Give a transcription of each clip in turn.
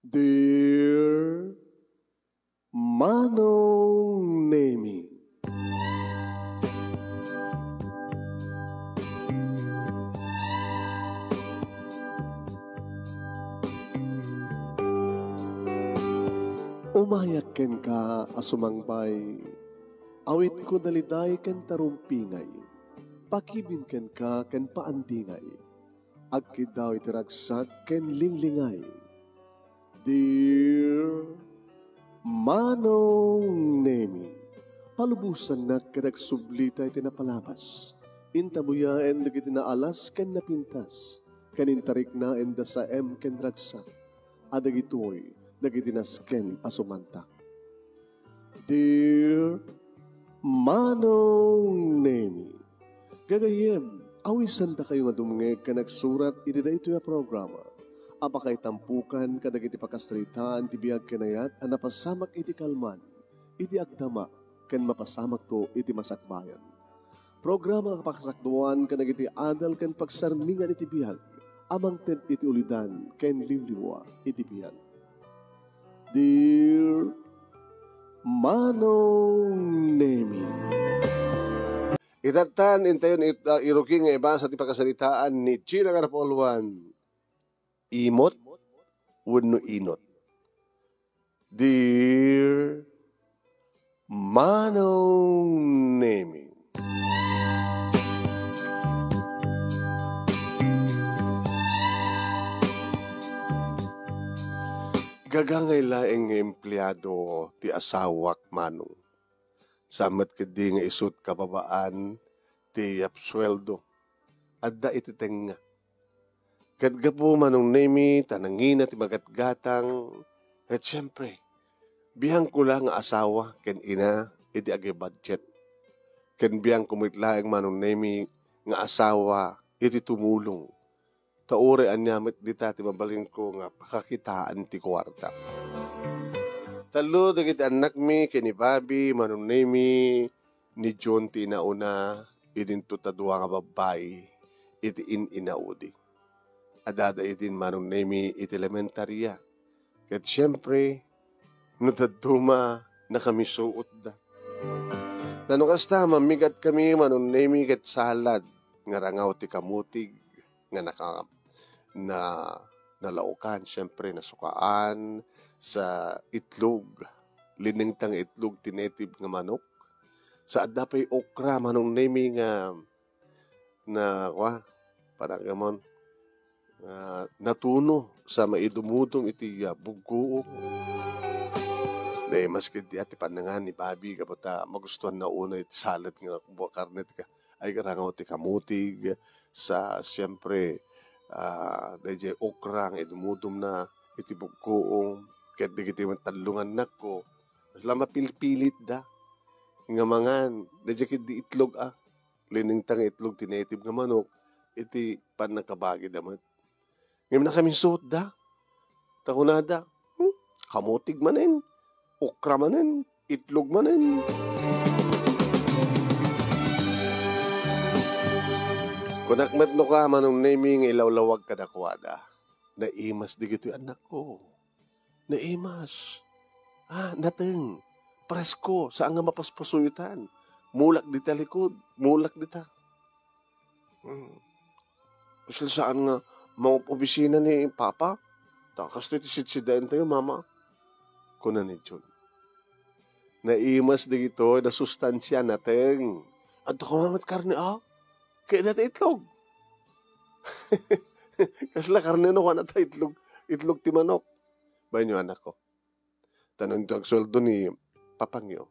Dear Manong Nemi, umayak ken ka asumangbay, awit ko daliday ken tarumpingay, pakibin ken ka ken paandingay, agkid daw itiragsak ken linglingay. Dear Manong Nemi, palubusan na kadag sublita iti napalabas. Intabuya en dagiti naalas ken napintas, kanintarik na en da sa ken ragsak, adagitoy dagiti nasken asumantak. Dear Manong Nemi, gagayem, awisan ta kayo nga dumngeg ka nagsurat iti dayto ya programa. Apakay tampukan kadag iti pakasritaan ti biag kenayat a napasamak iti kalman, iti agdama ken mapasamak to iti masakbayan. Programa kapakasakduan kadag iti adal ken pagsarmingan iti biag, amang ten iti ulidan ken liwliwa iti biag. Dear Manong Nemi, itatan intayon iruking nga iba sa ti pakasaritaan ni China nga napolwan. Imot, wenno inot. Dear Manong Nemi, gagangay laeng nga empleyado ti asawak manong. Samat kadi nga isut kababaan ti yapsweldo. Adda iti tenga. Kadgapo Manong Nemi, tanangina ti magatgatang, at syempre, biyang ko lang nga asawa, ken ina, iti agi budget. Ken biyang kumitlaeng Manong Nemi, nga asawa, iti tumulong. Taure anyamit dita ti mabalin ko nga pakakitaan ti kwarta. Talo, dagiti anak mi, ken ni Bobby, Manong Nemi, ni John ti inauna, idinto tadwa nga babay, iti inaudi. Adada itin Manong Nemi iti elementarya. Kat siyempre, nutaduma na kami suot da. Tano kasta, mamigat kami Manong Nemi kat salad, nga rangaw ti kamutig, nga nalaukan, siyempre nasukaan sa itlog, liningtang itlog tinetib nga manok. Sa adda pa'y okra Manong Nemi nga parang gamon, natuno sa maidumutong iti bugo. Dahil maski di ati panangan ni Bobby kapata magustuhan na una iti salad nga karnet ka ay karangaw ti kamutig sa siyempre dahil okra nga idumutom na iti bugoong kahit di kiti talungan na ko masla mapilipilit da nga mangan dahil di itlog liningtang itlog tinetib nga manok iti panagkabagi damat. Ngayon na kami suot da. Takunada. Kamutig manin. Okra manin. Itlog manin. Kunakmat no ka Manong Nemi nga ilawlawag kadakwada. Naimas di gito anak ko. Naimas. Nateng. Presko. Saan nga mapaspasuyutan. Mulak di talikod. Mulak di ta. Saan nga mga opisina ni Papa, takas ito sitsidain tayo, Mama. Kuna ni John. Naimas di ito, na sustansya natin. At kumamat karne, kaya natin itlog. Kasla karne no, kana ta itlog ti manok. Bayan nyo anak ko. Tanong ito ang sweldo ni Papangyo.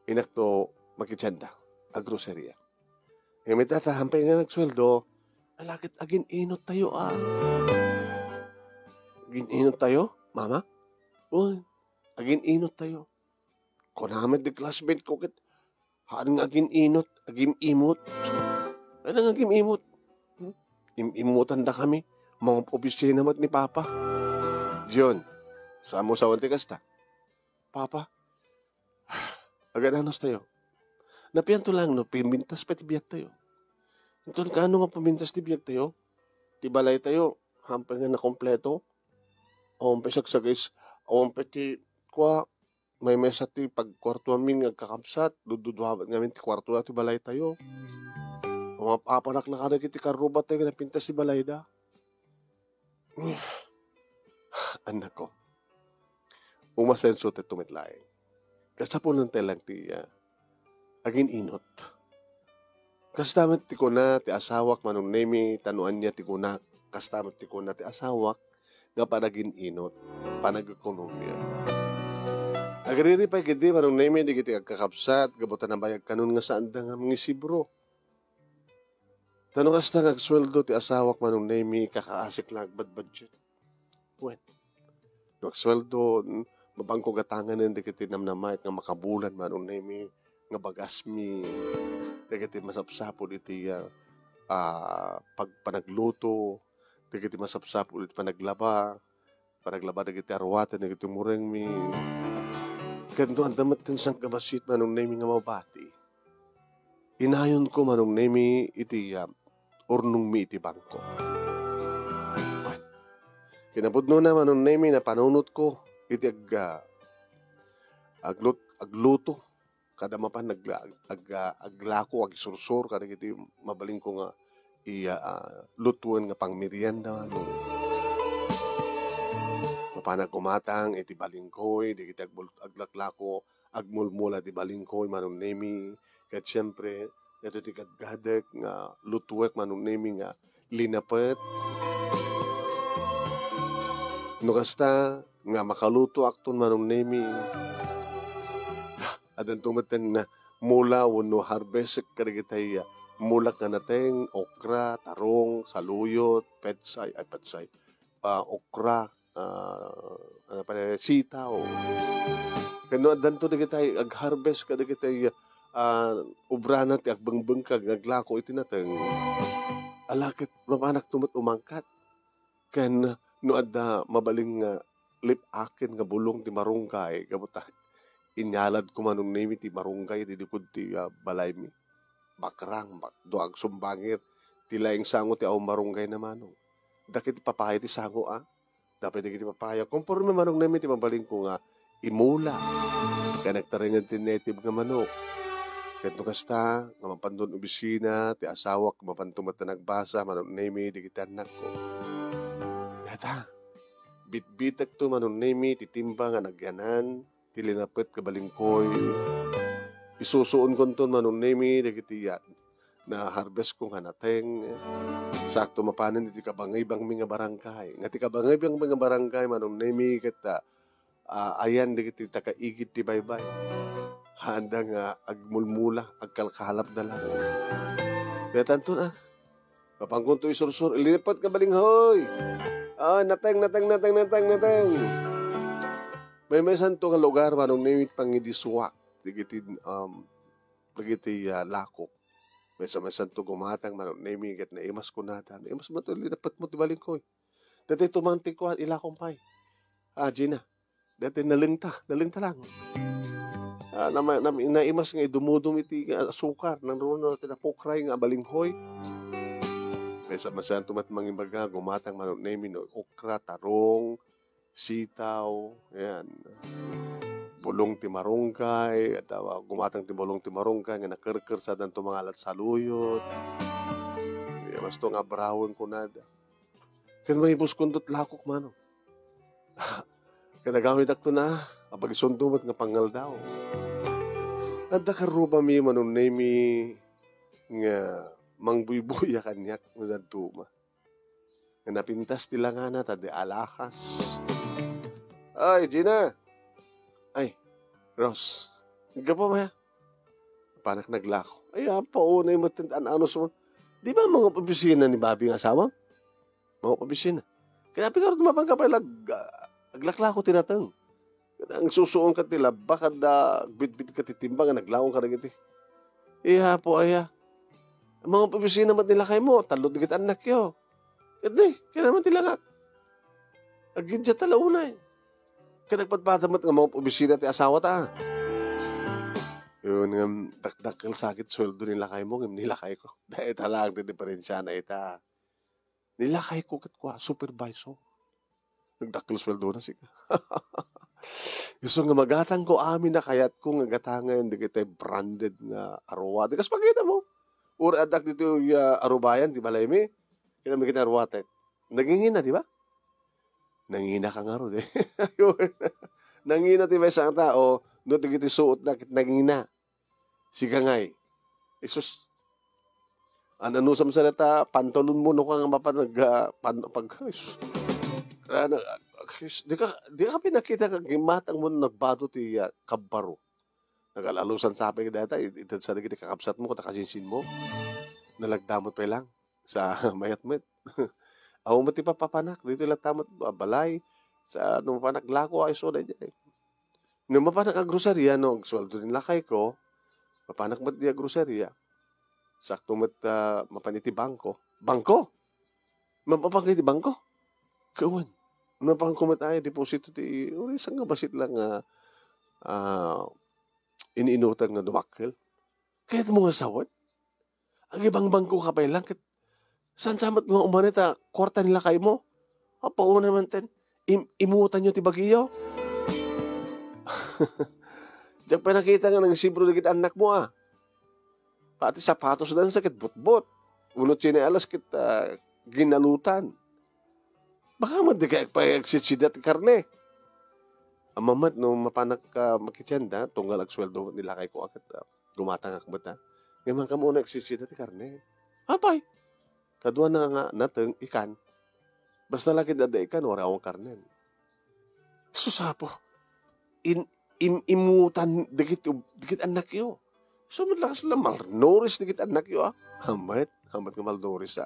Inak to makitsanda, agroserya. E may tatahampay nga nagsweldo, alakit agin inot tayo Agin inot tayo, Mama? Uy, agin inot tayo. Kunamit di classmate ko kit. Haan agin inot, agin imot. Anong agin imot? Imutan da kami. Mga opisina mat ni Papa. John, saan mo sa wanti kasta? Papa, agananos tayo. Napiyan to lang, no, pimintas pa tibiyag tayo. Ito kaano nga pamintas tibiyag tayo? Tibalay tayo, hampir nga na kompleto. Pesak sa guys, peti kwa may mesa ti pagkwarto amin agkakabsat, dududuhabat ngamin ti kwarto na ti balay tayo. Mapapanak na kada kiti karubat tayo pintas ti balay da. Anak ko, umasenso ti tumitlaeng. Kasapunan tayo lang ti agin inot. Kastamat ti kuna ti asawak manong nemi tanuan niya ti kuna. Kastamat ti kuna ti asawak nga panagin inot, panag-ekonomiya. Agriri pa gidi manong nemi di kiti agkakapsat, gabutan na bayag kanun nga saan da nga mga sibro. Tanong kasta nagsweldo ti asawak manong nemi kakaasik lang budget. When? Nagsweldo, mabangko gatangan di kiti namnamay nga makabulan manong nemi nga bagasmi, di kiti masapsapod iti pagpanagluto, di kiti masapsapod iti panaglaba di kiti arwatan, di kiti mureng mi. Kanto ang damat kan sang kabasit manong nemi nga mabati. Inayon ko manong nemi iti urnong mi iti bangko. Kinabudno na manong nemi na panunot ko iti agluto. Kada mapan aglako agsursur kada kiti mabaling ko nga lutuan nga pang merienda no. Mapanag kumatang iti balingkoy di kiti aglaklako agmulmula ti balingkoy manong nemi ket syempre ito ti kadgadek nga lutuek manong nemi nga linapet. No kasta nga makaluto akton manong nemi adan tumatan na mula wano harvest karigitay mulak nga nateng okra, tarong, saluyot, petsay, okra, sitaw. Kano adan to digitay ag-harvest karigitay ubrana ti agbengbeng kag naglako iti nateng. Alakit mapanak tumat umangkat. Ken no adda mabaling lip akin nga bulong ti marunggay kabuta inyalad ko manong nemi ti marunggay ti dikod ti balay mi. Bakrang, doag sumbangir, ti laing sango ti marunggay na manong. Dakit papaya ti sango dapat di kiti papaya. Conforme manong nemi ti mabaling ko nga imula. Kaya nagtaringan ti native nga manok. Kento kasta, nga mapandun obisina, ti asawak, mapantumat na nagbasa, manong nemi, di kiti anak ko. Yata, bitbitak to manong nemi, titimba nga nagyanan, tilinapit kabalingkoy. Isusuon ko to manong nemi, dagiti na harvest ko nga nateng. Sakto mapanan iti kabangay-bang mga barangay. Nga ti kabangay-bang mga barangay manong nemi kita ayan dagiti takaigit ti baybay. Handa nga agmulmula, agkalkalap na lang. Kaya tanto na, kapangkunto isursur, ilipat kabalinghoy. Nateng. May santo nga lugar manong nemi pangidiswak. Digiti lakok. May santo gumatang manong nemi kat na imas ko natan. Imas mo to, dapat mo tibaling ko. Dati tumantik ko at ilakong pay. Gina. Dati nalingta lang. Naimas nga idumudum iti asukar. Nang roon na tinapukray nga balinghoy. May santo mat mangimbaga gumatang manong nemi no okra, tarong, sitaw, yan. Bulong ti marunggay, at gumatang ti bulong ti marunggay, nga nakirkir sa danto mga alat saluyot. Mas to nga brawon ko nada. Kaya may ibus kundot lakok mano. Kaya nagamit akto na, kapag isundumat nga pangal daw. At nakaruba mi manong nemi nga mangbuybuya kanyak nga duma. Nga napintas ti langana, tadi alahas. Ay, Gina! Ay, Ross, nagkapo maya. Panak naglako. Ay, paunay mo ano sa di ba mga pabisina ni Bobby ng asawa? Mga pabisina. Kaya ka rin tumapang ka pala, aglaklako tinatang. Ang susuon ka tila, baka bit-bit ka titimbang, naglawang ka rin iti. Po, mga pabisina mat nila kayo mo, talod digit anak yo. Kaya naman tilangak. Agidya talaunay. Kaya nagpatpatamat nga mga opisina ti asawa ta. Yun nga, dakdakil sakit sweldo nilakay mo, nilakay ko. Dahil talang ti diferensya na ita. Nilakay ko katwa, supervisor. Nagdakkel sweldo na sika. Gusto nga magatang ko amin na kayat ko nga gatangan di kita branded nga arwa. Di kas pakita mo. Ura adak dito arubayan, di balay mi. Kita mi kita arwate. Nagingina, di ba? Nangina ka nga ron eh. Nangina ti ba isang tao, no ti kiti suot na kit nangina. Sika ngay. Isus, ano sa salita, pantolon mo no kang mapanag, di ka pinakita kang gimatang mo nagbado ti kabaro. Nagalalusan sa akin data, ito sa naging kakapsat mo, katakasinsin mo, nalagdamot pa lang sa mayat-mayat. Ako mo ti papapanak, dito lang tamot balay, sa nung panaglako ay so na dyan. Nung mapanak ang groceria, no, sweldo din lakay ko, mapanak mat di groceria, sakto mat mapaniti bangko. Bangko? Mapapaniti bangko? Kawan. Mapang kumatay, deposito ti, uri, isang nga basit lang iniinutang na dumakkel. Kaya mo nga sawad. Ang ibang bangko ka pa lang, saan samat nga umanita, kwarta nila kayo mo? Pauna naman ten, imutan nyo ti bagiyo. Diyan pa nakita nga ng sibro na kita anak mo Pati sapatos na sakit butbot. Unot sinealas kita ginalutan. Baka mo di ka pa-exitsida ti karne. Ang mamat no mapanak ka makitsenda, tunggal agsweldo nila kay ko agad gumatang akbata. Ngayon ka muna exitsida ti karne. Apay, kadwa na nga nateng ikan. Basta lagi dada ikan, wala akong karne. Susapo, imutan dikit anak yo. Sumod lang sila malnoris dikit anak yo Hamat ka malnoris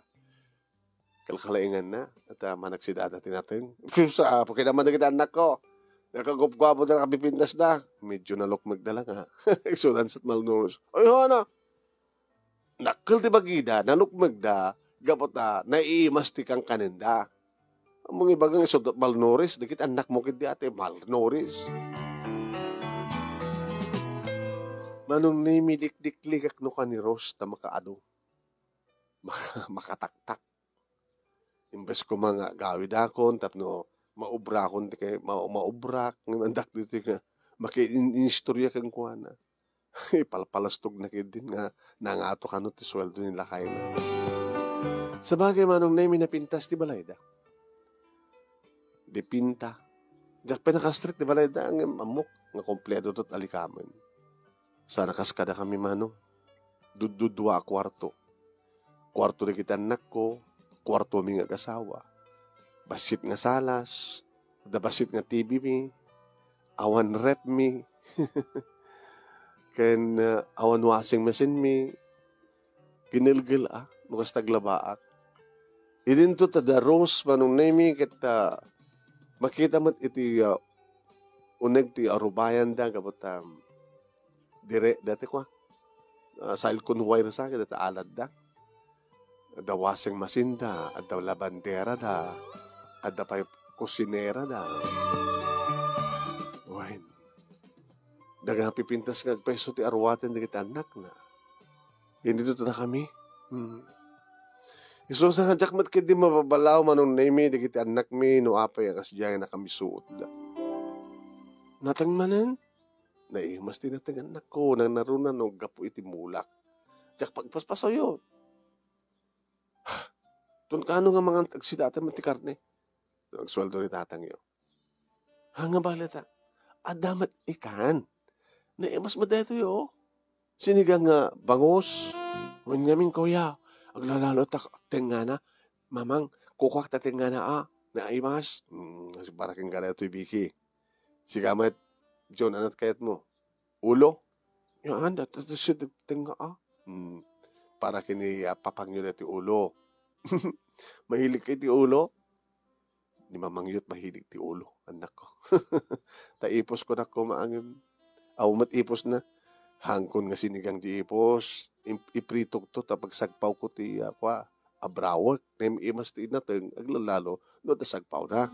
kalkalaingan na at managsidada natin. Sa kaya naman na anak ko. Nakagupgwapo na nakapipintas na. Medyo nalukmag na lang Isudan sa malnourished. Ay na. Nakal di bagida, nalukmag da, gapot naiimas ti kang kanenda. Ang mga ibagang isudot malnourished, dikit anak mo kiti ate malnourished. Manong nimidikdiklikak no ka ni Rose na makaado. Makataktak. Imbes ko mga gawid akon, tapno maubra akon, maubrak, ngandak dito ka, maki-instorya kang kuha na. Ipalpalastog na din nga, nangato ka no, ti sweldo nila kayo na. Sa bagay manong namin napintas, ti balayda. Di pinta. Diyak pinaka-strict, ti balayda, ang amok, nga kompleto tot alikaman. Sana kaskada kami manong, dududwa kwarto. Kwarto na kita anak ko, kwarto mi nga kasawa. Basit nga salas, basit nga TV mi, awan rep mi, ken awan washing machine mi, ginilgil nukas taglabaak. Idin to tada rose manong nemi kita makita mat iti uneg ti arubayan da kapot dire dati ko silkon wire sa kita alad da. Ada washing machine da, ada labandera da, ada pa kusinera da. Wain. Dagang pipintas nga peso ti arwaten di kita anak na. Hindi dito na kami. Iso sa kajak mat kiti mababalaw manong nemi di kita anak mi no apay ang asyayan na kami suot da. Natang manan, naimas din natang anak ko nang narunan no gapu iti mulak. Jak pagpaspasayo. Doon kano nga mga agsidata mati karne. Ang sweldo ni tatang yo. Hanga balata. Adamat ikan. Naimas madato yo. Sinigang nga bangos. Huwag namin kuya. Aglalalo tengana. Mamang kukwak ta tengana Naimas. Paraking ka na ito ibiki. Sigamat. John, anat kayat mo? Ulo? Yan, dati siya tenga Para kini papangyo na ti ulo. Mahilig kay ti ulo. Ni mamangyot mahilig ti ulo. Anak ko. Taipos ko na ko maangin. Mat ipos na. Hangkon nga sinigang di ipos. Ipritok to. Tapag sagpaw ko ti abrawak. Nem imas ti nateng. Aglalalo. No ta sagpaw na.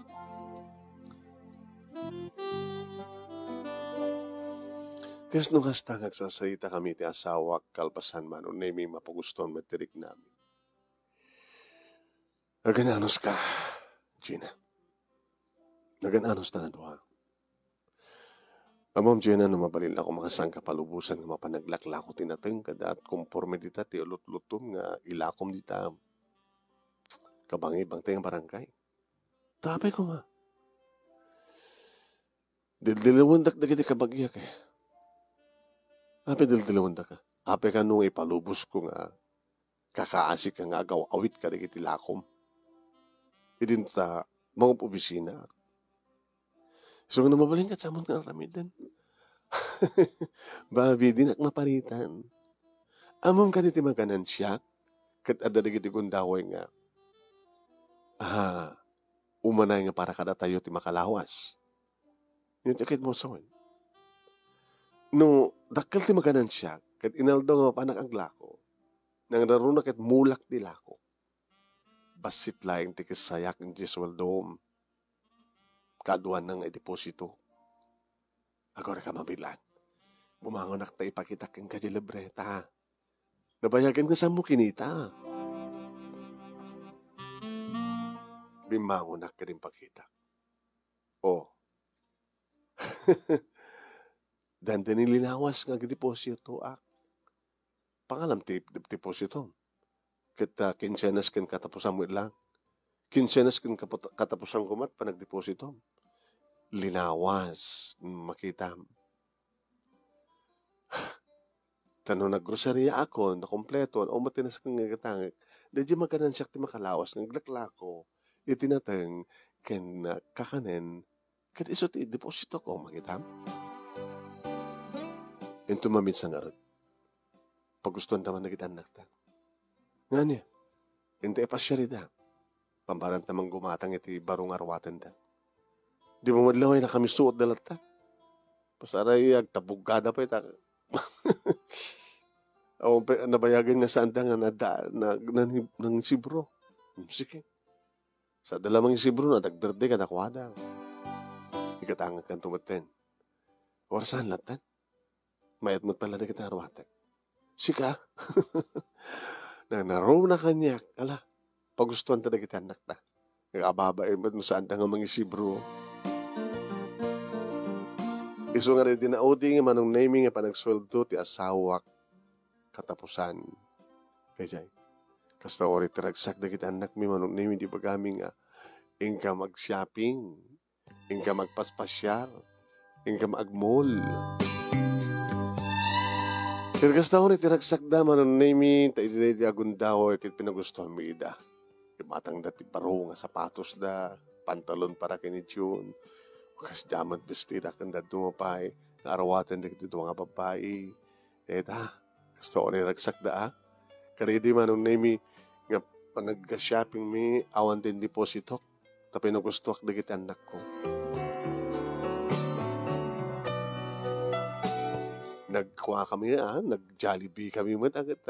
Kasi nung hasta nagsasalita kami ti asawak kalpasan man. O nem mapagustuhan matirik namin. Agananos ka, Gina. Nagananos na nga duha. Amom dyan na mabalil ako makasang kapalubusan nga mapanaglakla ko tinateng kada at kumporme dita ti ulot-lutom nga ilakom dita kabangibang tayong barangay. Tapay ko nga. Dildiliwandak na kita kabagyak eh. Ape dildiliwandak ka. Ape ka nung ipalubos ko nga kakaasik ka nga agaw awit ka na kitilakom. Idin ta mga opisina. So nga mabaling ka sa amon nga ramidan. Babi din ak maparitan. Amon ka diti maganan siya kat adda dagiti gundaway nga umanay nga para kada tayo ti makalawas. Yun tikit mo sawan. No, dakkel ti maganan siya kat inaldo nga panak ang lako. Nang daruna kat mulak di lako. Basit laing ti kasayak ng Jeswaldom. Kaduan nang deposito. Agora ka mabilan. Bumangon ak ta ipakita kang kajilibreta. Nabayagan ka sa mo kinita. Bimangon ak ka din pakita. Oh. Dan nilinawas nga deposito ak. Pangalam ti deposito. Kita kinsenas kan katapusan mo lang. Kinsenas kan katapusan ko mat panagdeposito. Linawas. Makita. Tanong naggroceria ako, na kompleto, o matinas kang ngagatangik. Dadya maganan siya ti makalawas, naglakla ko, itinatang, ken kakanen, kat iso ti deposito ko, makita. Ito maminsan nga rin. Pagustuhan taman na kita anak ta. Nga niya, hindi pa siya rin ta. Pambaran tamang gumatang iti barong arwatan ta. Di mo madlaway na kami suot dalat ta. Pasaray, agtabugada pa ita. O, nabayagan nga saan ta nga ng sibro. Sige. Sa dalamang sibro na, dagberde ka nakwada. Ikatangan kang tumaten. Warasan latan. Mayat mo't pala na kita arwatan. Sika. Naro na kanya. Ala, pagustuhan talaga kita anak na. Nag-ababa mo saan ta nga mga sibro. Iso nga rin dinaudi nga manong naming nga panagsweldo ti asawak katapusan. Kaya kasta ori tiragsak na kita anak mi manong naming di bagami nga ingka mag-shopping, ingka magpaspasyal, ingka mag-mall. Kaya kasta ori tiragsak na manong naming ta di agundaw kit pinagustuhan mi ida. Matang dati baro nga sapatos da, pantalon para kinitsyon. Kas jaman bestida kan dadu mapay, narawatan dik dito nga babae. Eta, kasto ni ragsak da ah. Karidi manong nami nga panag-shopping mi awan din deposito. Tapi nagustuak dikit anak ko. Nagkuha kami nag-Jollibee kami matagat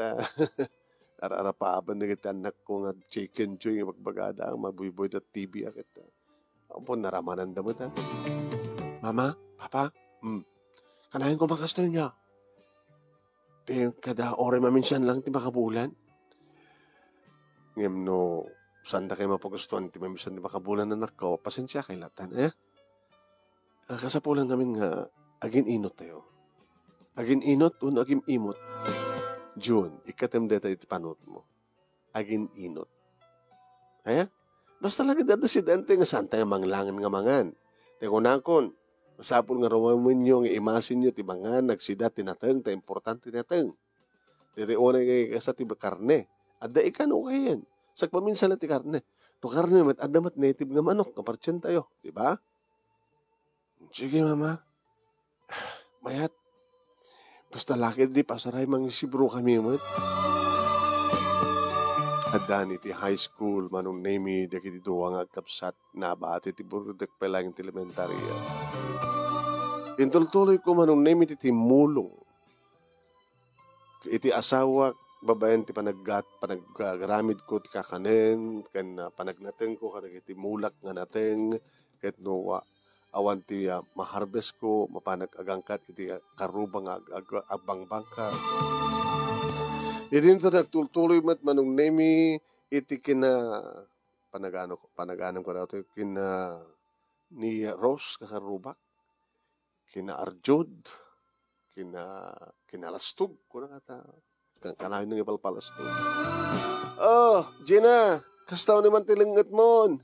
ara-ara paaban dikit anak ko nga chicken joy nga magbagada ang mabuiboy da TV akit. Ampun naramanan damot ha. Mama, Papa, kanahin ko makasto niya. Kada ore maminsan lang ti makabulan. Ngem no, sanda kayo mapagustuhan ti maminsan ti makabulan anak ko, pasensya kay latan, eh? Kasapulan namin nga, agin inot tayo. Agin inot, agin imot. June, ikatem deta iti panot mo. Agin inot. Aya? Basta lagi dada si Dante nga santa nga manglangan nga mangan. Tekunakon, masapul nga rawamin nyo, nga imasin nyo, ti mangan, nagsida, tinateng, ta importante tinateng. Dito unay kay kasa ti karne. Adda ikan o kayan. Sagpaminsan na ti karne. No karne, adda mat native nga manok, kapartyan tayo. Diba? Sige, mama. Mayat. Basta laki di pasaray mangisibro kami, mat. Addan iti high school manong nami daki dito ang agkapsat na bati ti burudek pelang elementarya. Intultuloy ko manong nami ti timulong. Iti asawa babayan ti panaggaramid ko ti kakanen kan panagnateng ko kadag iti mulak nga nateng ket no awan ti maharbes ko mapanag-agangkat iti karubang agbang-bangka. Idin to nagtultuloy mat manong nemi iti kina panagano ko daw to kina ni Rose kakarubak, kina Arjud, kinalastog, kuna kata, kang kalahin ng ipalpalastog. Oh, Gina, kastaw naman tilingat mon.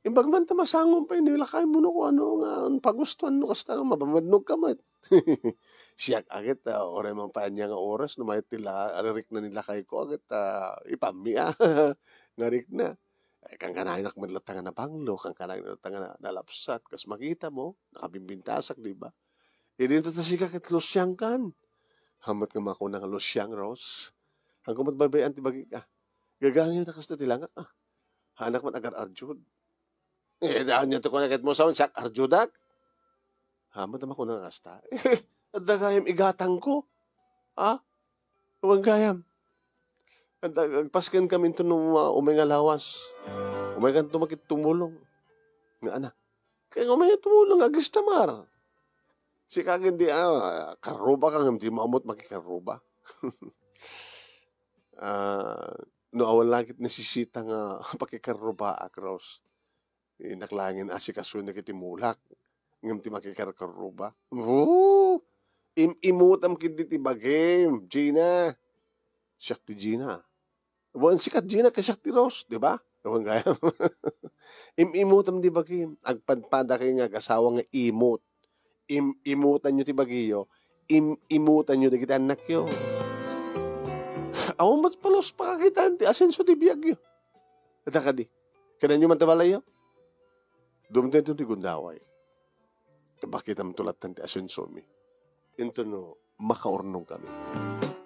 Imbag man tamasangom pa nila kay mo no kung ano nga pagustuhan no kasta nga mabamadnog ka mat. Siyak agit ore man pa niya nga oras no may tila aririk na nila kay ko agit ipammi ngarik na. Kang kanahinak madlatangan na banglo, kang kanahinak na nalapsat, kas makita mo, nakabimbintasak, di ba? Dito ta siya kat losyang kan. Hamat nga mako ng losyang, Rose. Hanggang matbabayan ti bagi ka. Gagangin na kas na tilanga ka. Hanak man agar Arjud. Daan niya to ko nakit mo sa siyak Arjudak. Hamat naman ko ng kasta. At dagayam igatang ko. Ha? Huwag gayam. At agpaskan kami ito nung umay nga lawas. Umay ka tumakit tumulong. Nga ana. Kaya umay tumulong agis tamar. Si kagin di karuba kang hindi maamot makikaruba. No awal langit nasisita nga pakikaruba akros. Naklangin asikaso na kitimulak. Ngam ti makikaruba. Imutam kiti ti bagim. Gina. Siyak ti Gina. Buwan sikat Gina kay siyak ti Rose, di ba? Ewan gaya. Imutam di bagim. Agpadpada kayo nga kasawa nga imut. Imutan nyo ti bagiyo. Imutan nyo di kita anak yo. Awan mat palos pakakitaan ti asenso ti biyag yo. Ata ka di. Kanan nyo man tabalay yo. Dumiten ito ti gundaway. Bakit ang tulatan ti asenso mi? Ito no, makaornong kami.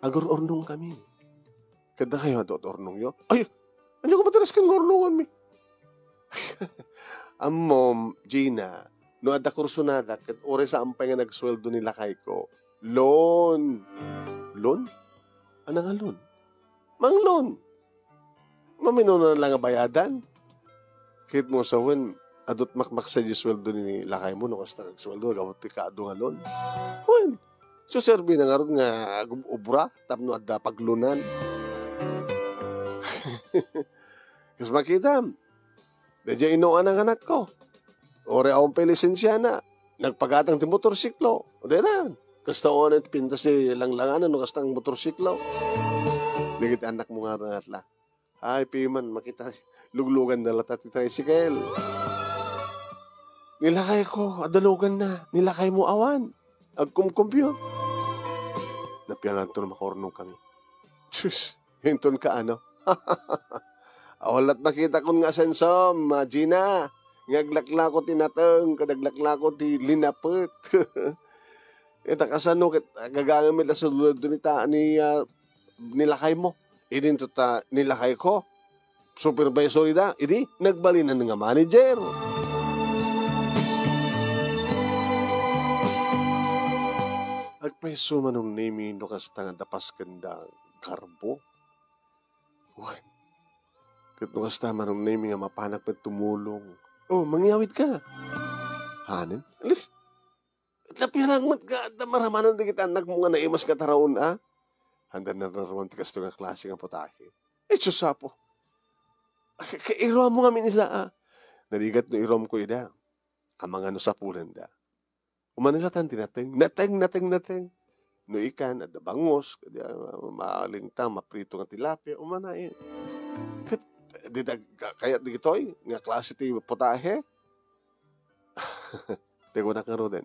Agor-ornong kami. Kada kayo ato ornong yo. Ay, ano ko matalas kang ornongan mi? Amom, Gina, no ada kursunada, kat ore sa ampay nga nagsweldo nila kay ko. Loan. Loan? Ano nga loan? Mang loan. Mamino na lang ang bayadan. Kit mo sa win, adot makmak sa sweldo ni lakay mo, no kasta nagsweldo, gawat ti kaado nga loan. Win. So, serbi na nga ron nga ubra, tapno adda paglunan. Kasi makita, medyo inuan ang anak ko. Ore akong pelisensya na. Nagpagatang ti motorsiklo. O di na. Kasta o na pinta si langlangan, ano kastang motorsiklo. Nagit anak mo nga nga. Ay, piman, makita, luglugan na lata ti tricycle. Nilakay ko, adalugan na. Nilakay mo awan. Agkumkumpyo. Napialan to na makornong kami. Tsus, hinton ka ano? Awalat nakita ko nga sensom, Gina. Ngaglakla ko tinateng, kadaglakla ko ti linapet. Ita kasano, gagamit na sa lulod ni nilakay mo. Idin to ta nilakay ko. Supervisory da. Idi, nagbalinan nga manager. Agpeso manong name no kasta nga dapas kanda karbo. Uy. Kat no kasta manong name nga mapanak pa tumulong. Oh, mangyawid ka. Hanin? Alih. At lapirang mat ka at maramanan di kita anak mo nga naimas ka taraon Handa na naroon ti kasto nga klase nga potahe. Susapo. Kairoam mo nga minisa Naligat no irom ko ida. Ang mga no sapulan da. Umanilatan tinateng. Nateng. No ikan, at bangos, maalingtang, maprito nga tilapia, umanayin. Kaya dito'y, nga klase ti potahe. Tego na karo din.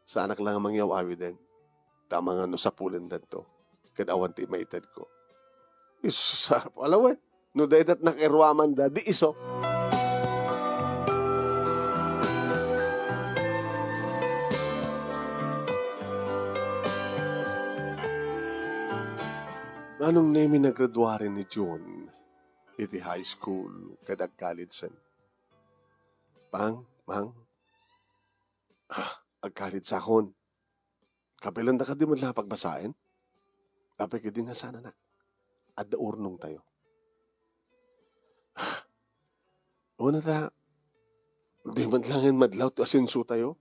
Sa anak lang ang mangyawawi din. Tama nga no sapulan dan to. Kadawan ti maitad ko. Isa, alawet. No daydat nakirwaman da, di iso. Anong name naggraduarin ni June? Iti high school, kadag college. Mang, ag-college sa akon. Kapilan da ka di mo lang pagbasain? Kapag ka din nga sana na. Adda urnong tayo. Una ta, di man langin madlaw to asenso tayo.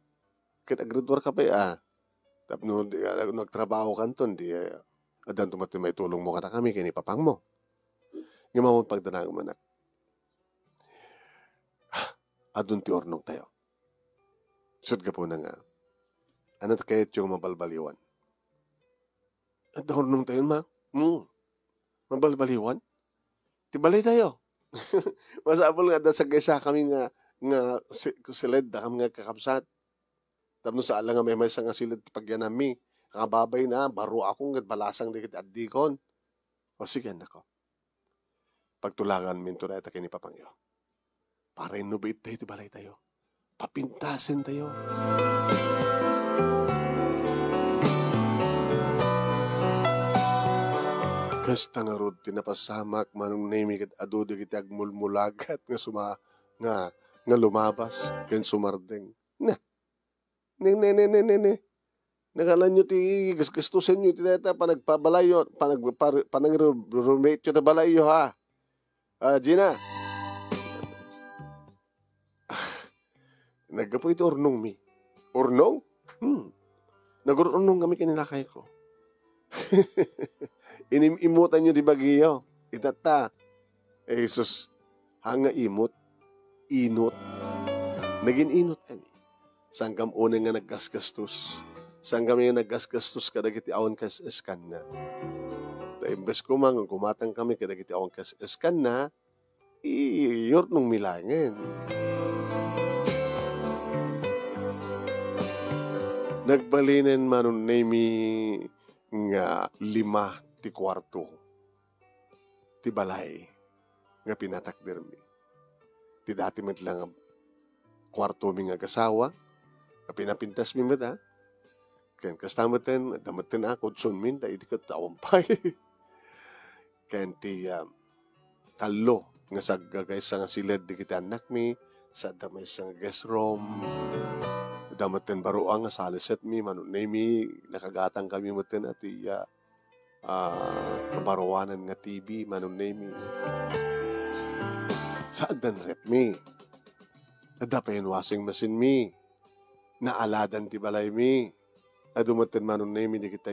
Kaya graduar ka pa Tapno, nagtrabaho ka to, di adan tumati may tulong mo kata kami, kini papang mo. Yung mga pagdanang manak. Adun ti ornong tayo. Sud ka po na nga. Ano kayat yung mabalbaliwan? At nung tayo ma? Mabalbaliwan? Tibalay tayo. Masabol nga sa kaysa kami nga silid da kami nga kakabsat. Tapos sa ala nga may sa nga silid pagyan nami. Kakababay na, baro akong balasang dikit at dikon. O sige nako. Pagtulagan minto na ita kini papangyo. Para innovate tayo, tibalay tayo. Papintasin tayo. Kasta nga rod tinapasamak manong name ket adu digiti agmulmulagat nga lumabas ken sumardeng. Ne. Nagalan nyo ti gastusin nyo ti deta panagpabalayo panag-roommate nyo ta balayo ha. Gina. Naggapo ito urnong mi. Urnong? Nag-urnong kami kininakay ko. Inimimutan nyo di bagiyo. Itata. Jesus, hanga imot. Inot. Naging inot kami. Saan kam unang nga naggasgastos. Saan kami nga naggasgastos kadagiti awan kas eskan na. Imbes ko mang kumatang kami kadagiti awan kas eskan na, iyor nung milangin. Nagbalinin manon nemi nga 5 ti kwarto ti balay nga pinatakder mi. Ti dati met lang kwarto mi nga kasawa nga pinapintas mi met ha. Ken kastameten damaten ako tsun min da iti ket tawampay. Ken ti talo nga saggagay sa nga silid di kita anak mi sa damay sa guest room. Damaten baruang nga saliset mi manunay mi nakagatang kami maten at kabaruanan nga TV manunay mi. Saan dan rep mi? Nadapayin washing machine mi. Naaladan ti balay mi. Adumaten manunay mi di kita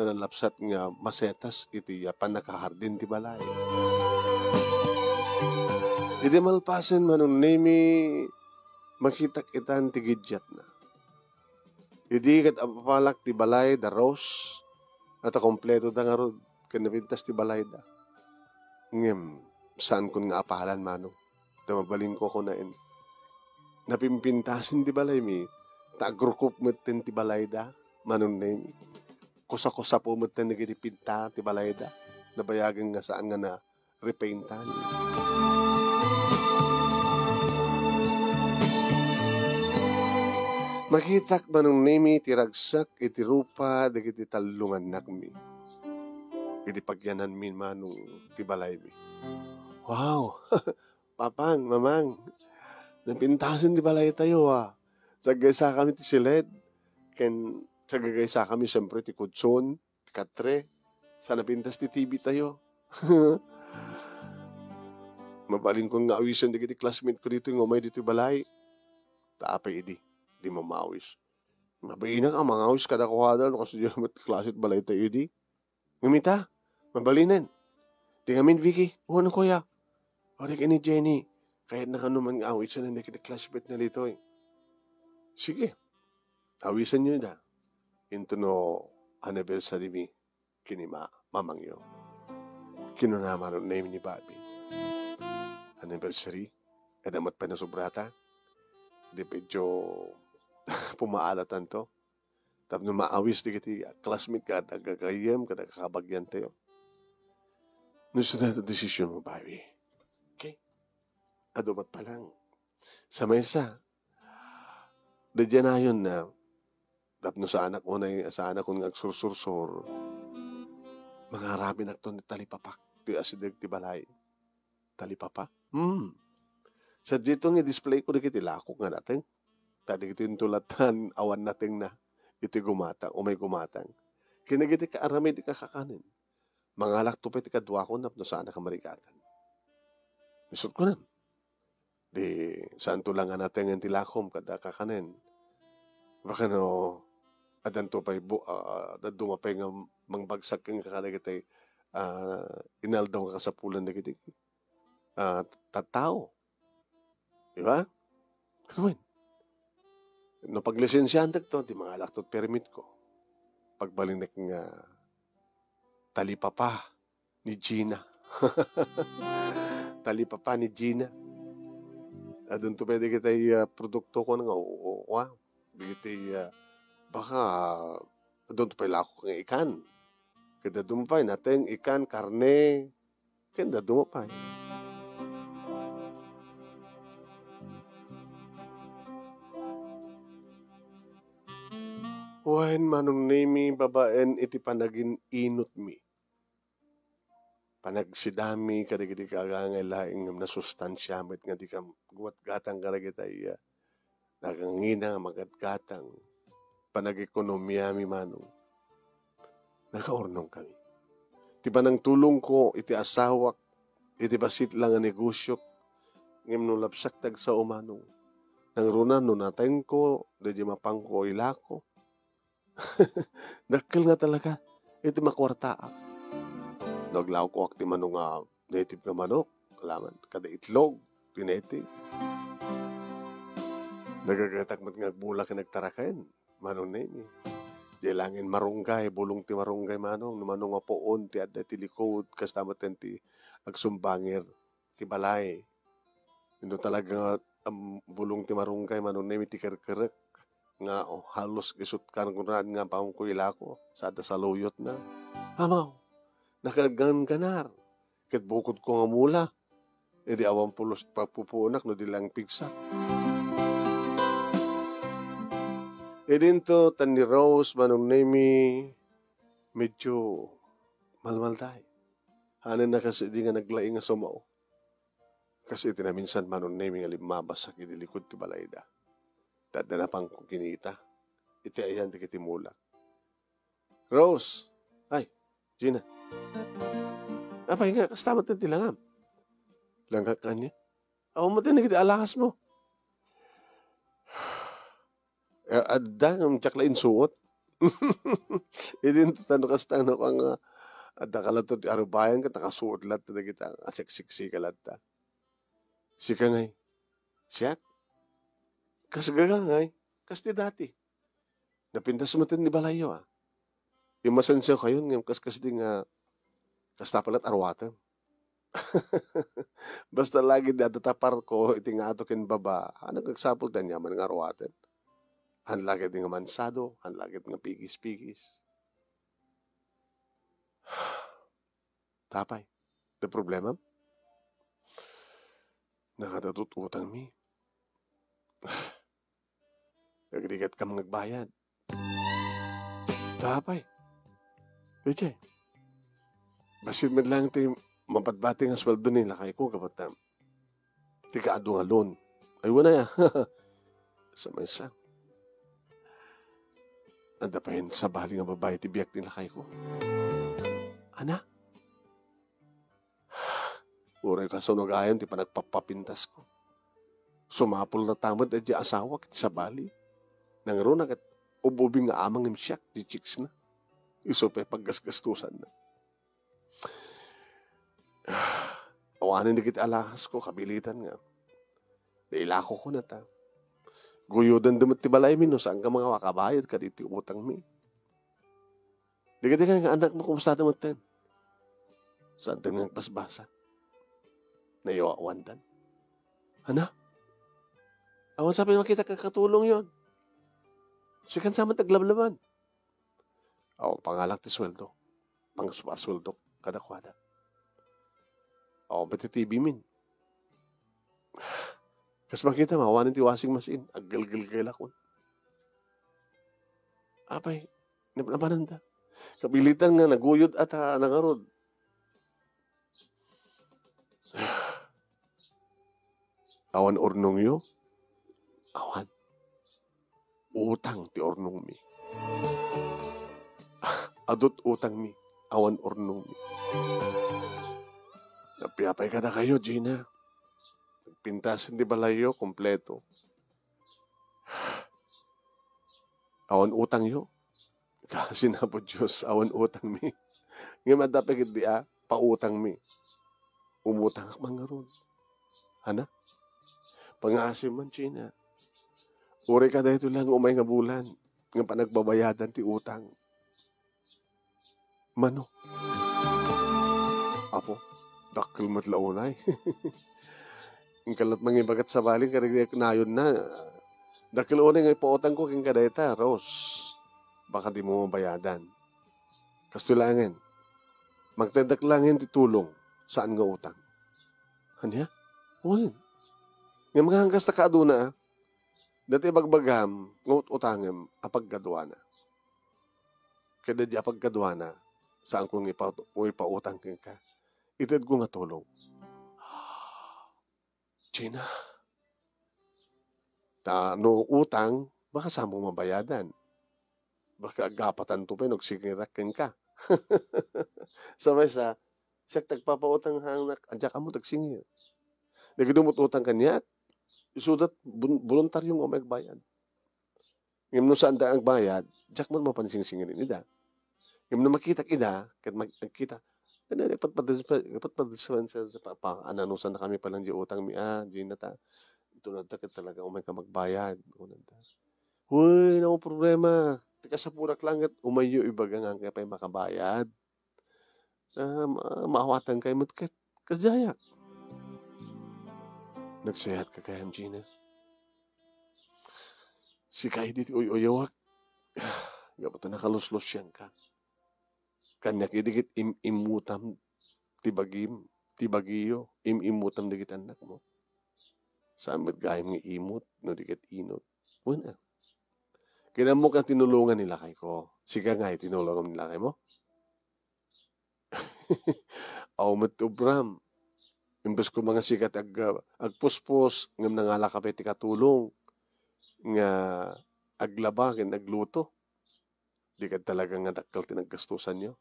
nalalapsat nga masetas iti panakahardin ti balay. Iti malpasen manunay mi makita kitan ti gidyat na. Idi kat apapalak ti balay da rose at kompleto da nga rod kanapintas ti balay da. Saan kun nga apalan mano? Tamabalin ko na napimpintasin ti balay mi. Tagrukup metten ti balay da. Manon na kusa-kusa po metten nagitipinta ti balay da. Nabayagan nga saan nga na repaintan. Makitak manong nemi tiragsak iti rupa dagiti talungan nakmi. Iti pagyanan min manong tibalay mi. Wow! Papang, mamang, napintasin ti balay tayo ha. Sagaysa kami ti silid. Ken sagagaysa kami siyempre ti kutson, ti katre. Sa napintas ti TV tayo. Mabalin kong nga awisan dagiti classmate ko dito yung umay dito balay. Taapay idi. Di mamawis. Mabainang ang mga awis kada kuhada no kasi di naman klasit balay tayo di. Ngumita, mabalinan. Di ngamin Vicky, ano kuya? Orik ni Jenny, kahit na kanuman nga awisan na kita classmate na dito eh. Sige, awisan nyo na. Into no anniversary mi kini mamangyo. Kinunaman no name ni Bobby. Anniversary, kadamat pa na sobrata. Di medyo pumaalatan to. Tapos nung maawis di kiti classmate ka at agagayem kada kakabagyan tayo. Nung sunod na desisyon mo, Bobby. Okay? Adumat pa lang. Sa mesa. Dadyan na yun na tapos sa anak ko na sa anak ko nga agsursursur. Mga rami nakton ni talipapak. Ti asidag ti balay. Talipapa? Sa dito nga display ko dikiti lakok nga natin. Tadi kiti tulatan awan natin na iti gumatang o may gumatang. Kinagiti ka aramay di kakakanin. Mga laktupay ti kadwa ko napno sana ka marikatan. Misot ko na. Di saan tulang nga natin ang tilakom kada kakanin. Baka no adan to pay dumapay nga mangbagsak kang kakalagitay inaldaw ka sa pulan na kiti tatao. Diba? Kanuin. No paglisensyahan to, di mga laktot permit ko. Pagbalinak nga talipapa ni Gina. Talipapa ni Gina. Adun to pwede kita produkto ko nga uwa. Bigiti baka adun to pala ako kang ikan. Kada dumpay natin ikan, karne. Kanda dumapay. Wen manong nami babaen iti panagin inot mi. Panagsidami kadigiti kagangay laing na sustansya met nga di ka guwat gatang karagitay nagangina magatgatang panag-ekonomiya mi manong. Nakaurnong kami. Ti panang tulong ko iti asawak iti basit lang nga negosyo ngem no lapsak tag sa umanong. Nang runa no nateng ko dadya mapangko ilako. Dakkel nga talaga iti makwartaa. Naglaw ko akti manong native nga manok. Kalaman, kada itlog, tinete. Nagagatakmat nga bulak na nagtarakain. Manong nemi. Di langin marunggay, bulong ti marunggay manong. Manong nga poon, ti adda ti likod, kastamatan ti agsumbangir, ti balay. Ino talaga bulong ti marunggay, manong nemi ti kerkerek. Nga halos isut kan kunaan nga paong kuila ko. Sada saluyot na. Amaw. Nakaganganar. Ket bukod ko nga mula. E di awang pulos papupunak no di lang pigsa. E dinto tan ni Rose manong nemi medyo malmalday. Hanan na kasi di nga naglaing nga sumao. Kasi tinaminsan manong nemi nga limabas sa kinilikod ti balayda. Tadda na pang kinita. Iti ayan ti kitimula. Rose. Ay, Gina. Apay nga, kastamat na tilangam. Langkak ka niya. Ako mo tinagid alahas mo. Adda ng tsaklain suot. Idin tano kastang na kang adda kalato ti arubayan ka takasuot lat na kita aseksiksi ka lat ta. Sika ngay. Siyak. Kasagagangay. Kasti dati. Napintas mo tin ni balayo Imasansya kayo ngayon kas di nga kastapalat arwatan. Basta lagi datatapar ko iti nga ato ken baba. Ano kagsapol dan yaman nga arwatan. Han lagi nga mansado, han lagi nga pigis-pigis. Tapay. The problema? Nakadatututan mi. Nagrigat ka mga bayad. Tapay. Pwede. Basit med lang ti mapatbati nga sweldo nila kay ko kapat ti kaado nga loan. Ay wala ya. Sa maysa. Anda pa yun sa bali nga babae ti biyak nila kay ko. Ana? Uray ka sunog ayon ti panagpapapintas ko. Sumapol na tamad at di asawa kiti sa bali. Nangro na kat ububing nga amang imsyak di chicks na. Iso pa paggasgastusan na. Awanin di kita alahas ko, kabilitan nga. Nailako ko na ta. Guyudan dumit ti balay mi no, saan ka mga wakabayad ka diti utang mi. Di ka nga anak mo kumusta dumit ten. Saan din nga pasbasa. Naiwawan dan. Ana? Awan sabi makita kakatulong yon. Sikan sama taglablaban. O, pangalak ti sweldo. Pangsweldo kadakwada. O, pati TV min. Kas makita mawanin ti washing machine. Aggalgal lakon. Apay, napananda. Kabilitan nga naguyod at nangarod. Awan ornong yo. Awan. Utang ti ornong mi. Adot utang mi. Awan ornong mi. Napiapay ka na kayo, Gina. Pintasan di balayo, kompleto. Awan utang yo. Kasi na po Diyos, awan utang mi. Ngayon madapagid di pautang mi. Umutang ak mga ron. Hana? Pangasim man, Gina. Uri ka dahito lang umay nga bulan. Nga panagbabayadan ti utang. Mano? Apo, dakil matlaunay. Ang kalat mga ibagat sa baling, karigay na yun na. Dakil unay nga ipautang ko king kadayta, Rose. Baka di mo mabayadan. Kastulangin. Magtadaklangin ti tulong. Saan nga utang? Hanya? Uy. Nga mga hanggas na kaaduna, dati bagbagam, ngut utangem, apaggadwa na. Kada di apaggadwa na, saan kong ipautang ka? Itad ko nga tulong. Gina. No utang, baka saan mo mabayadan? Baka agapatan to pa, nagsikirakin ka. Sabay siya tagpapautang hangnak, adya ka mo tagsingir. Nagidumot utang kanya, isudat voluntaryong magbayad. Ngayon no saan da ang bayad, diyak mo mapansing-singirin ida. Ngayon no makita ida, kat magkita, dapat padisuan sa ananusan na kami palang di utang mi, di na ta. Ito na ta, talaga umay ka magbayad. Huy, na problema. Tika sa purak langit, umayo ibaga nga kaya pa'y makabayad. Maawatan kayo matkat. Kasjaya. Nagsayat ka kaya, Gina. Si kayo dito uyawak. Gapat na nakaluslos yan ka. Kanya kidikit imutam tibagiyo. Imutam dikit anak mo. Samit gayam nga imut, no dikit inot. Wala. Kinamok ang tinulungan nila kay ko. Sika nga tinulungan nila kay mo. Aw matubram. Imbes ko mga sikat agpuspos ngam nangala ka peti katulong nga aglaba ken agluto. Di ka talaga nga dakkel tinaggastusan nyo.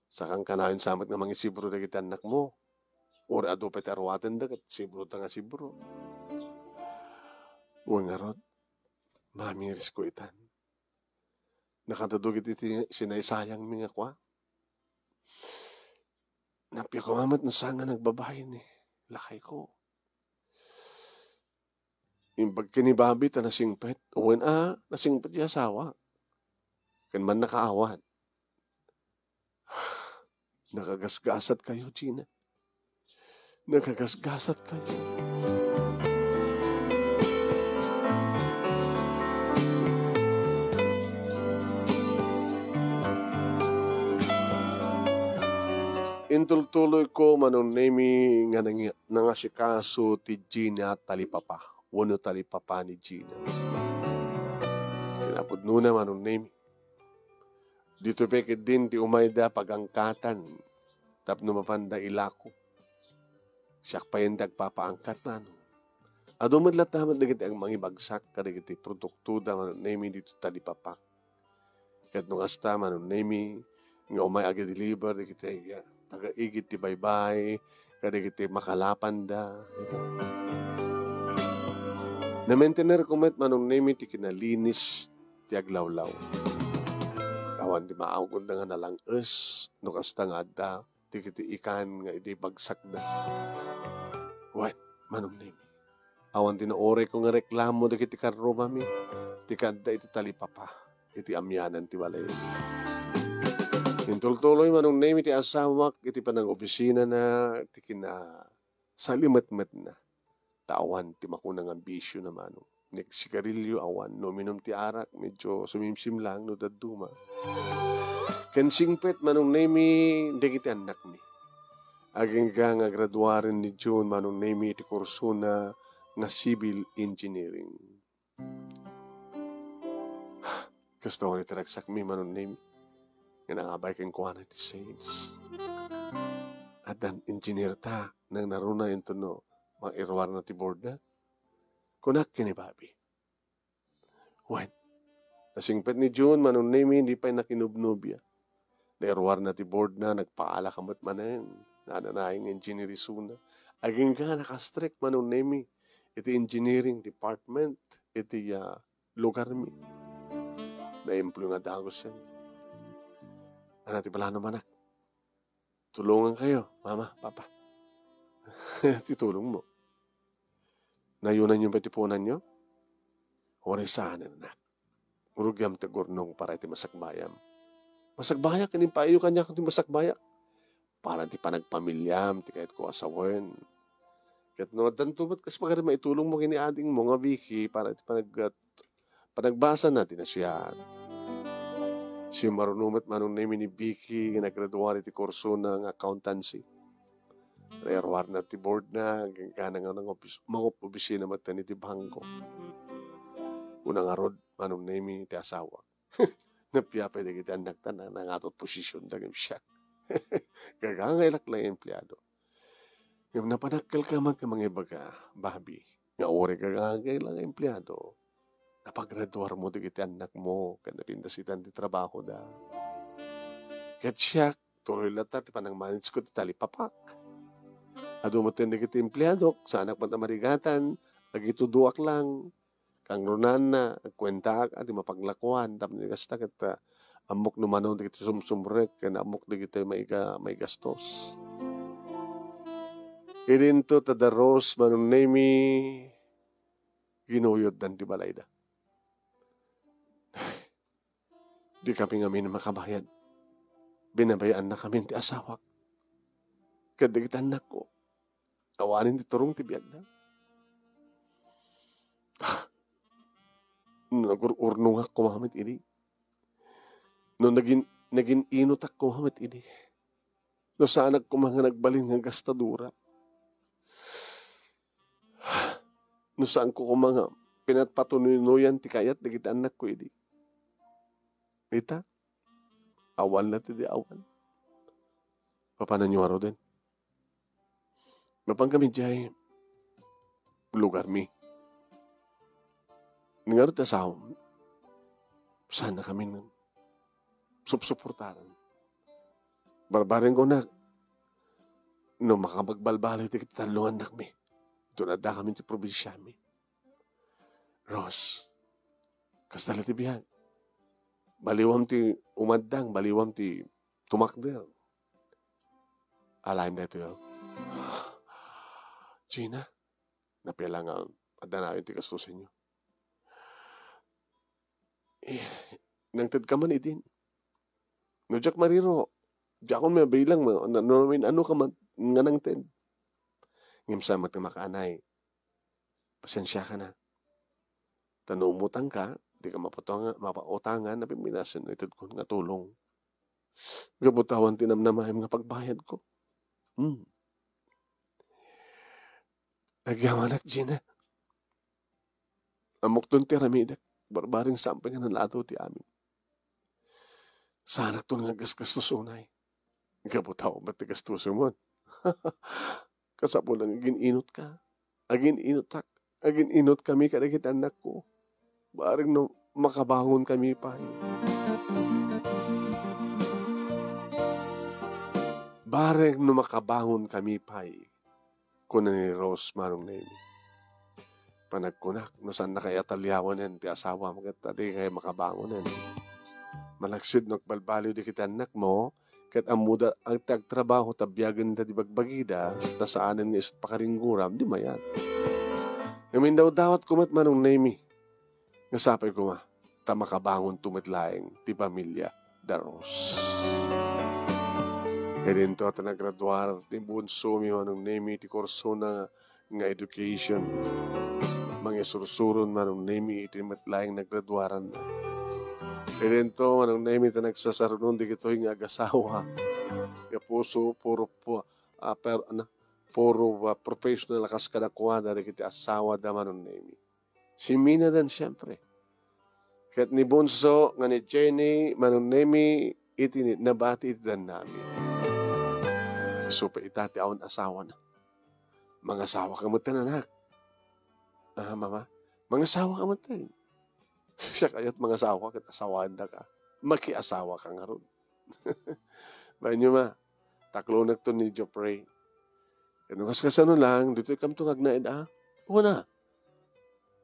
Sakang kanayon samat nga mga sibro dagiti anak mo. Or ado peti arwaten dagat sibro ta nga sibro. Wangarot. Mamiris ko itan. Nakatadugit iti sinaysayang mga kwa. Napya ko mamat no sanga nagbabahay ni lakay ko. Imbag kinibabit na nasingpet. Uwan nasingpet yung asawa. Kan man nakaawat. Nakagasgasat kayo, Gina. Nakagasgasat kayo. Intultuloy ko manunemi nga nangasikaso ti Gina talipapa. Wano talipapa ni Gina. Kinapod nuna manunemi. Dito pekit din ti umayda pagangkatan. Tapno mapanda ilako. Siyak pa yung dagpapaangkat na. Ado madlat naman dagiti ang mangibagsak kadagiti produkto da manunemi dito talipapak. Kat nung asta manunemi nga umay aga-deliver dagiti taga-igit ti baybay, kadagiti makalapan da. Na-maintainer ko met manunemi ti kinalinis ti aglawlaw. Kawan ti maawgod na nga nalang-es, no kasta nga da, ti kiti ikan nga iti bagsak da. What? Manunemi. Awan ti naore ko nga reklamo da kiti karro mami, ti kanta iti talipapa, iti amyanan ti walay. Intultuloy manunemi ti asawak, iti panang opisina na, ti kina salimat-mat na. Tawan ti makunang ambisyo na manong. Sigarilyo awan, no minom ti arak, medyo sumimsim lang, no daduma. Ken singpet manunemi, dagiti anak mi. Aging ka nga graduarin ni June, manunemi ti kurso na nga civil engineering. Gusto ko ni taragsak mi manunemi. Nga nangabay kang quantity sales. At ang engineer ta, nang naruna ito no, mga irwar na ti board na, kunak kinibabi. When? Nasingpet ni June, manunemi, hindi pa nakinubnubya. Nairwar na ti board na, nagpaala kamot manen, nananayang engineering suna. Aging ka nakastrict manunemi, iti engineering department, iti lugar mi. Na-employ nga dagos yan. Anati pala naman tulungan kayo, mama, papa. Titulong mo. Nayunan yung petipunan nyo? Warisanan na. Urugyam tagurnong para iti masakbayam. Masakbaya kanin paiyo kanya kung masakbaya. Para ti panagpamilyam, ti kahit ko asawen. Kahit no, dantubat kas pagkari maitulong mo kini ading mo nga biki para ti panagbasa natin na siya. Si marunumat manong na ni Vicky, ginagraduari ti kurso ng accountancy. Rayarwar na ti board na, gana nga ng mga opisina matan ti bangko. Unang arod, manong na ti asawa. Napiyapay na kita anak na nangatot posisyon dagam siya. Gagangailak lang empleyado. Yung napanakal ka man ka mga ibaga, babi, nga ori gagangail lang empleyado. Napagraduar mo di kita anak mo, kaya napindasitan di trabaho da. Kat siya, tuloy lata, ti panang manage ko ti talipapak. Ado mo tindi kita empleyado, sa anak man marigatan, agituduak lang, kang runan na, kwenta ka, di mapaglakuan, tapos nagasta kita, amok numanon di kita sumsumrek, kaya amok di kita may gastos. Idinto tadaros manong nemi, ginuyod dan ti balay da. Di kami ngamin makabayan. Binabayaan na kami ti asawak. Kadagit anak ko. Awanin ti turong ti biyag na. Nagururnong ako mahamit ini. No naging inot ako mahamit ini. No saan ako mga nagbalin ng gastadura. No saan ko mga pinatpatunuyan ti kayat dagit anak ko ini. Ita, awan na ti di awan. Papanan nyo araw din. Mapang kami diyay, lugar mi. Ngayon ta sa sana kami ng supsuportaran. Barbarin ko na, no makapagbalbalo ti kitalungan na kami. Doon na kami ti probinsya mi. Ros, kastala ti biyag. Baliwam ti umaddang, baliwam ti tumakder. Alayim na ito yun. Gina, napila nga, adanayon ti kastusin nyo. Nangtad ka man idin. No, Jack Marino, di ako may bilang, ano ka man, nga nangtad. Ngimsa magtamakaanay, pasensya ka na. Tanumutang ka, di ka mapautangan na piminasan na itad ko nga tulong. Gabutawan tinamnamahim nga pagbayad ko. Agyawanak, Gina. Amok doon ti ramidak, barbaring sampay nga nalato ti amin. Sana ito nga gasgastusunay. Gabutawan ba't ti gastusun mo? Kasapo lang agininot ka. Agininot kami kadagit anak ko. Baring no, makabangon kami pa. Baring no makabangon kami pa. Kuna ni Rose manong name. Panagkunak, no saan na kaya talyawan yan, ti asawa mo kat di kaya makabangon yan. Malaksid no balbaliw di kita anak mo, kat amuda ang tagtrabaho tabyagan da di bagbagida, na saanan nga isot pakaringguram, di mayan. Ngamin daw dawat kumat manong name. Nasapay ko ma, makabangon tumitlaing ti pamilya Daros. E rin to at nagraduar ti bunso mi manong name ti kurso na nga education. Mga sursuron manong name iti matlaing nagraduaran na. E rin to manong name iti nagsasarunon di kito yung agasawa. Nga puso puro professional akas kadakwada di kiti asawa da manong name. Si Mina dan siyempre. Kahit ni Bunso, nga ni Jenny, manong nemi, iti nabati iti dan namin. So pa itati awan asawa na. Mga asawa ka mo anak. Mama, mga asawa ka mo siya kaya't mga asawa kat asawaan na ka. Makiasawa ka nga ron. Bayan nyo ma, taklo nagto ni Jopray. Kaya nung kasano lang, dito ikam tungag na una.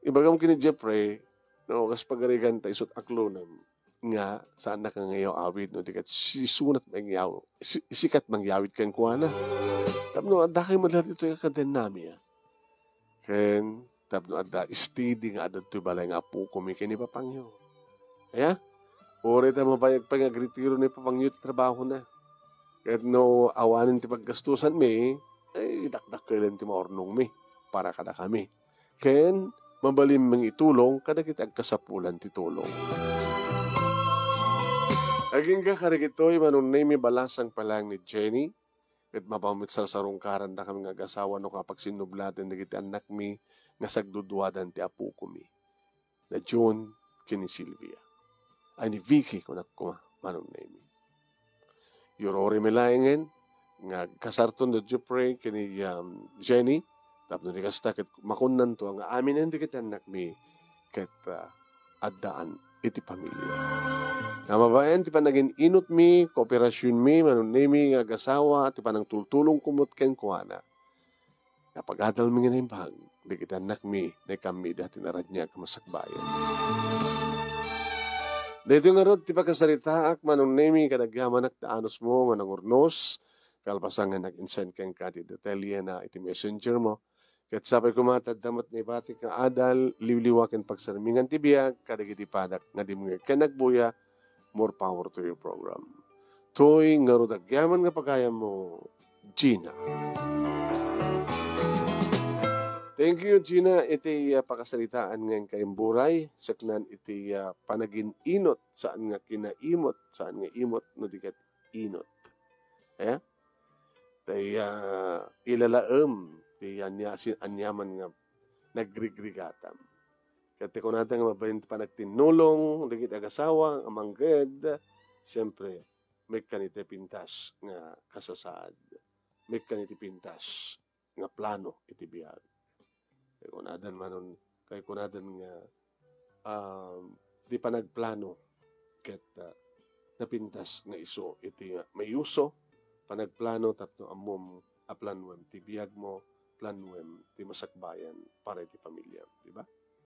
Ibagam kini Jeffrey, no, kas pagarigan ta isot aklonam nga saan na kang ngayaw awid no dikat sisunat mangyaw isikat mangyawid kang kuana. Tapno adakay mo lahat ito yung kaden nami. Ken tapno adda steady nga adad to balay nga apo ko mi kini papangyo. Kaya, ore ta mabayag pa nga gritiro ni papangyo ti trabaho na. Kahit no awanin ti paggastusan mi, ay dakdak kailan ti maornong mi para kada kami. Ken, mabalim mang itulong kada kita agkasapulan ti tulong. Aging ka karikitoy manunay mi balasang palang ni Jenny. At mapamit sa sarungkaran na kami nga agasawa no kapag sinublatin na kita anak mi nga sagdudwadan ti apu ko mi. Na June kini Sylvia. Ay ni Vicky kung ako manunay mi. Yorori milayengen nga kasarton na Jupre kini Jenny. Tapos ni kasta ket makunan to nga amin hindi kita anak mi ket addaan iti pamilya. Nga mabayan, ti pa naging inot mi, kooperasyon mi, manunay mi, nga agasawa, ti pa nang tultulong kumot ken kuana. Napagadal mi nga naimbag, di kita anak mi, na kami dati narad niya kamasakbayan. Dito nga rod, ti pagkasaritaak, manunay mi, kadagyaman anos mo, nga nangurnos, kalpasang nga nag-insend kang kati detalye na iti messenger mo. Kat sapay kumatad damat ni batik nga adal, liwliwakin pagsarmingan ti biyag, kadagiti padak, nga di mga kanagbuya, more power to your program. Toy nga rodagyaman nga pagaya mo, Gina. Thank you, Gina. Iti pakasalitaan nga kayong buray. Saknan iti panagin inot. Saan nga kinaimot. Saan nga imot no dikat inot. Eh? Tay ilalaem. Ti anyaman nga nagrigrigatam. Kati ko natin nga mabayin pa nagtinulong, dagit agasawa, amangged, siyempre, may kanite pintas nga kasasaad. May kanite pintas nga plano iti biyag. Kaya ko natin manon, kaya ko natin nga di pa nagplano ket napintas nga iso iti may uso, panagplano tapno amom aplanwem ti biyag mo, planwem ti masakbayan para iti pamilya. Diba?